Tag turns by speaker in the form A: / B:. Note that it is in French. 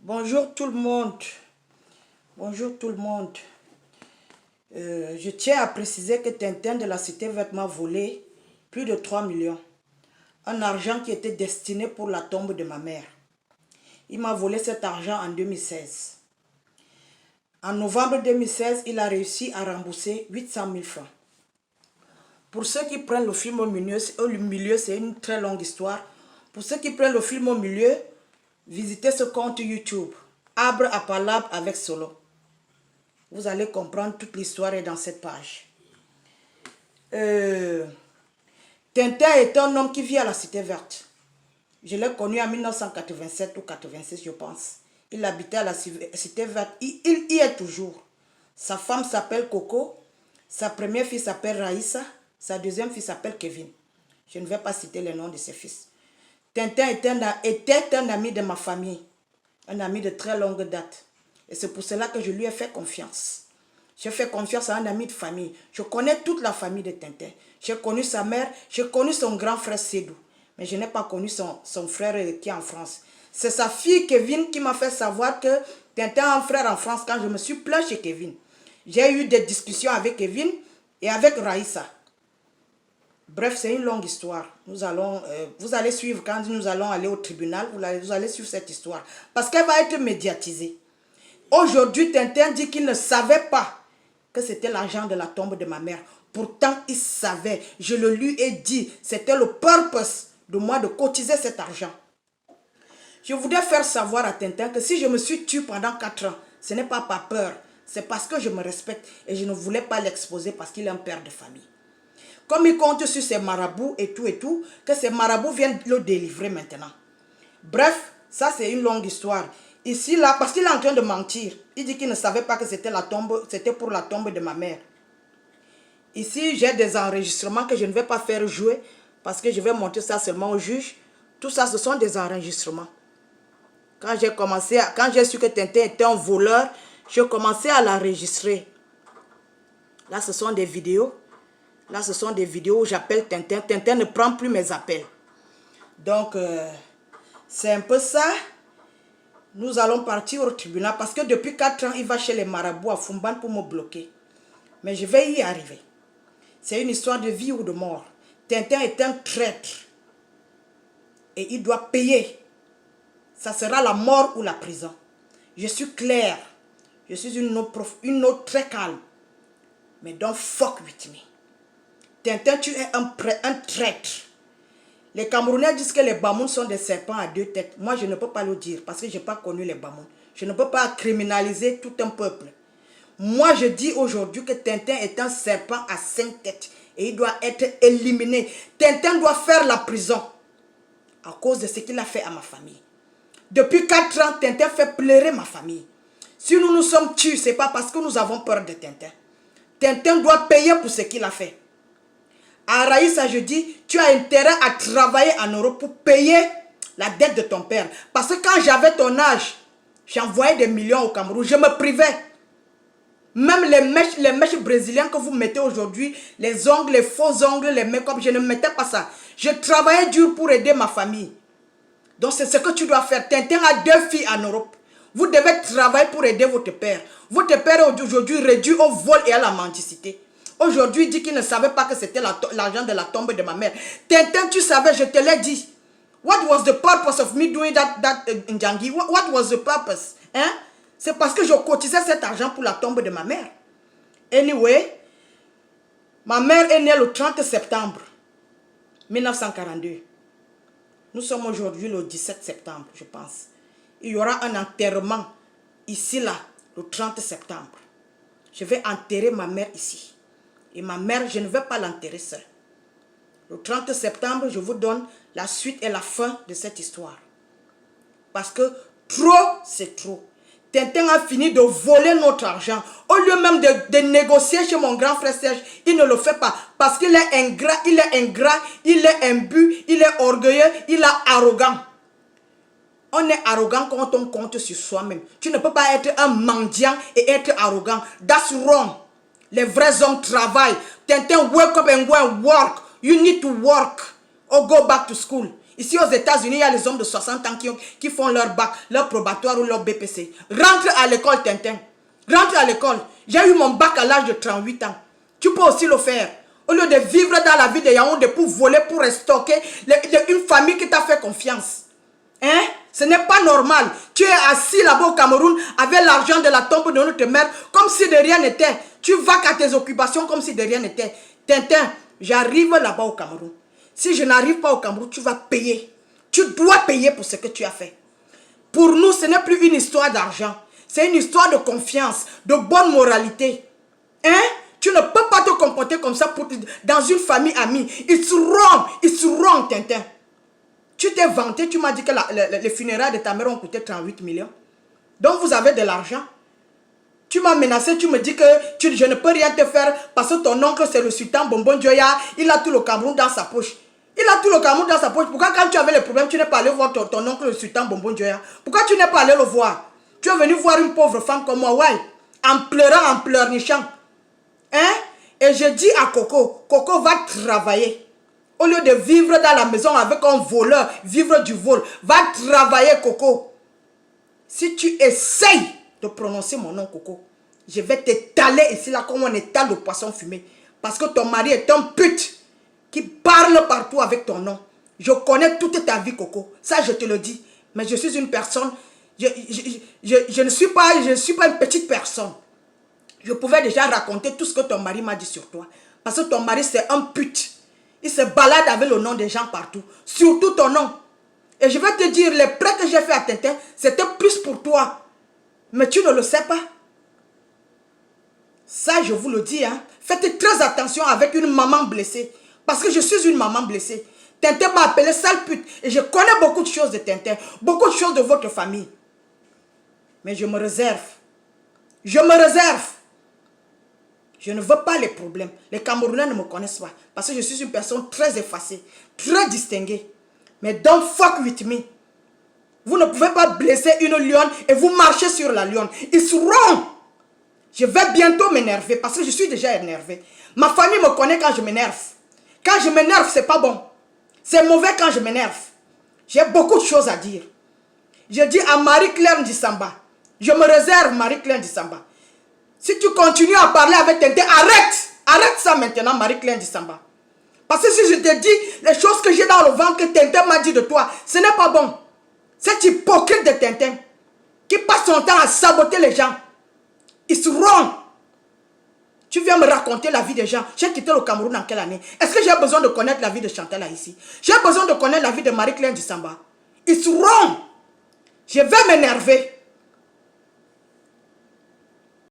A: Bonjour tout le monde. Bonjour tout le monde. Je tiens à préciser que Tintin de la Cité Verte m'a volé plus de 3 millions. Un argent qui était destiné pour la tombe de ma mère. Il m'a volé cet argent en 2016. En novembre 2016, il a réussi à rembourser 800 000 francs. Pour ceux qui prennent le film au milieu, c'est une très longue histoire. Pour ceux qui prennent le film au milieu, visitez ce compte YouTube. Arbre à palabre avec Solo. Vous allez comprendre toute l'histoire est dans cette page. Tintin est un homme qui vit à la Cité Verte. Je l'ai connu en 1987 ou 86, je pense. Il habitait à la Cité Verte. Il y est toujours. Sa femme s'appelle Coco. Sa première fille s'appelle Raïssa. Sa deuxième fille s'appelle Kevin. Je ne vais pas citer les noms de ses fils. Tintin était un ami de ma famille. Un ami de très longue date. Et c'est pour cela que je lui ai fait confiance. J'ai fait confiance à un ami de famille. Je connais toute la famille de Tintin. J'ai connu sa mère, j'ai connu son grand frère Sédou. Mais je n'ai pas connu son frère qui est en France. C'est sa fille Kevin qui m'a fait savoir que Tintin a un frère en France quand je me suis plaint chez Kevin. J'ai eu des discussions avec Kevin et avec Raïssa. Bref, c'est une longue histoire. Vous allez suivre quand nous allons aller au tribunal, vous allez suivre cette histoire. Parce qu'elle va être médiatisée. Aujourd'hui, Tintin dit qu'il ne savait pas que c'était l'argent de la tombe de ma mère. Pourtant, il savait. Je le lui ai dit. C'était le purpose de moi de cotiser cet argent. Je voudrais faire savoir à Tintin que si je me suis tué pendant 4 ans, ce n'est pas par peur. C'est parce que je me respecte et je ne voulais pas l'exposer parce qu'il est un père de famille. Comme il compte sur ses marabouts et tout, que ces marabouts viennent le délivrer maintenant. Bref, ça c'est une longue histoire. Ici, là, parce qu'il est en train de mentir. Il dit qu'il ne savait pas que c'était pour la tombe de ma mère. Ici, j'ai des enregistrements que je ne vais pas faire jouer parce que je vais montrer ça seulement au juge. Tout ça, ce sont des enregistrements. Quand j'ai su que Tintin était un voleur, j'ai commencé à l'enregistrer. Là, ce sont des vidéos. Là, ce sont des vidéos où j'appelle Tintin. Tintin ne prend plus mes appels. Donc, c'est un peu ça. Nous allons partir au tribunal parce que depuis 4 ans, il va chez les marabouts à Fumban pour me bloquer. Mais je vais y arriver. C'est une histoire de vie ou de mort. Tintin est un traître. Et il doit payer. Ça sera la mort ou la prison. Je suis claire. Je suis une autre très calme. Mais don't fuck with me. Tintin, tu es un traître. Les Camerounais disent que les Bamoun sont des serpents à 2 têtes. Moi, je ne peux pas le dire parce que je n'ai pas connu les Bamoun. Je ne peux pas criminaliser tout un peuple. Moi, je dis aujourd'hui que Tintin est un serpent à 5 têtes et il doit être éliminé. Tintin doit faire la prison à cause de ce qu'il a fait à ma famille. Depuis 4 ans, Tintin fait pleurer ma famille. Si nous nous sommes tués, ce n'est pas parce que nous avons peur de Tintin. Tintin doit payer pour ce qu'il a fait. À Raïssa, je dis, tu as intérêt à travailler en Europe pour payer la dette de ton père. Parce que quand j'avais ton âge, j'envoyais des millions au Cameroun, je me privais. Même les mèches brésiliennes que vous mettez aujourd'hui, les ongles, les faux ongles, les make-up, je ne mettais pas ça. Je travaillais dur pour aider ma famille. Donc c'est ce que tu dois faire. Tintin a 2 filles en Europe. Vous devez travailler pour aider votre père. Votre père est aujourd'hui réduit au vol et à la mendicité. Aujourd'hui, il dit qu'il ne savait pas que c'était l'argent de la tombe de ma mère. Tintin, tu savais, je te l'ai dit. What was the purpose of me doing that Ndjangi? What was the purpose? Hein? C'est parce que je cotisais cet argent pour la tombe de ma mère. Anyway, ma mère est née le 30 septembre 1942. Nous sommes aujourd'hui le 17 septembre, je pense. Il y aura un enterrement ici, là, le 30 septembre. Je vais enterrer ma mère ici. Et ma mère, je ne vais pas l'enterrer seule. Le 30 septembre, je vous donne la suite et la fin de cette histoire. Parce que trop, c'est trop. Tintin a fini de voler notre argent. Au lieu même de négocier chez mon grand frère Serge, il ne le fait pas. Parce qu'il est ingrat, il est imbu, il est orgueilleux, il est arrogant. On est arrogant quand on compte sur soi-même. Tu ne peux pas être un mendiant et être arrogant. That's wrong. Les vrais hommes travaillent. Tintin, wake up and go and work. You need to work or go back to school. Ici aux États-Unis, il y a les hommes de 60 ans qui font leur bac, leur probatoire ou leur BPC. Rentre à l'école, Tintin. Rentre à l'école. J'ai eu mon bac à l'âge de 38 ans. Tu peux aussi le faire. Au lieu de vivre dans la ville de Yaoundé pour voler, pour stocker une famille qui t'a fait confiance. Hein? Ce n'est pas normal. Tu es assis là-bas au Cameroun avec l'argent de la tombe de notre mère comme si de rien n'était. Tu vas à tes occupations comme si de rien n'était. Tintin, j'arrive là-bas au Cameroun. Si je n'arrive pas au Cameroun, tu vas payer. Tu dois payer pour ce que tu as fait. Pour nous, ce n'est plus une histoire d'argent. C'est une histoire de confiance, de bonne moralité. Hein? Tu ne peux pas te comporter comme ça dans une famille amie. It's wrong, Tintin. Tu t'es vanté, tu m'as dit que les funérailles de ta mère ont coûté 38 millions. Donc vous avez de l'argent. Tu m'as menacé, tu me dis que je ne peux rien te faire parce que ton oncle c'est le sultan Bonbon Dioya. Il a tout le Cameroun dans sa poche. Il a tout le Cameroun dans sa poche. Pourquoi quand tu avais les problèmes, tu n'es pas allé voir ton oncle le sultan Bonbon Dioya? Pourquoi tu n'es pas allé le voir? Tu es venu voir une pauvre femme comme moi, ouais, en pleurant, en pleurnichant. Hein? Et je dis à Coco, Coco va travailler. Au lieu de vivre dans la maison avec un voleur, vivre du vol, va travailler, Coco. Si tu essayes de prononcer mon nom, Coco, je vais t'étaler ici, là, comme on étale le poisson fumé. Parce que ton mari est un pute qui parle partout avec ton nom. Je connais toute ta vie, Coco. Ça, je te le dis. Mais je suis une personne, je ne suis pas une petite personne. Je pouvais déjà raconter tout ce que ton mari m'a dit sur toi. Parce que ton mari, c'est un pute. Il se balade avec le nom des gens partout. Surtout ton nom. Et je vais te dire, les prêts que j'ai fait à Tintin, c'était plus pour toi. Mais tu ne le sais pas. Ça, je vous le dis, hein. Faites très attention avec une maman blessée. Parce que je suis une maman blessée. Tintin m'a appelé sale pute. Et je connais beaucoup de choses de Tintin. Beaucoup de choses de votre famille. Mais je me réserve. Je me réserve. Je ne veux pas les problèmes. Les Camerounais ne me connaissent pas. Parce que je suis une personne très effacée. Très distinguée. Mais don't fuck with me. Vous ne pouvez pas blesser une lionne et vous marchez sur la lionne. It's wrong. Je vais bientôt m'énerver parce que je suis déjà énervé. Ma famille me connaît quand je m'énerve. Quand je m'énerve, c'est pas bon. C'est mauvais quand je m'énerve. J'ai beaucoup de choses à dire. Je dis à Marie-Claire Ndissamba. Je me réserve Marie-Claire Ndissamba. Si tu continues à parler avec Tintin, arrête. Arrête ça maintenant, Marie-Claire Ndissamba. Parce que si je te dis les choses que j'ai dans le ventre que Tintin m'a dit de toi, ce n'est pas bon. Cet hypocrite de Tintin qui passe son temps à saboter les gens. It's wrong. Tu viens me raconter la vie des gens. J'ai quitté le Cameroun en quelle année? Est-ce que j'ai besoin de connaître la vie de Chantal là ici? J'ai besoin de connaître la vie de Marie-Claire Ndissamba. It's wrong. Je vais m'énerver.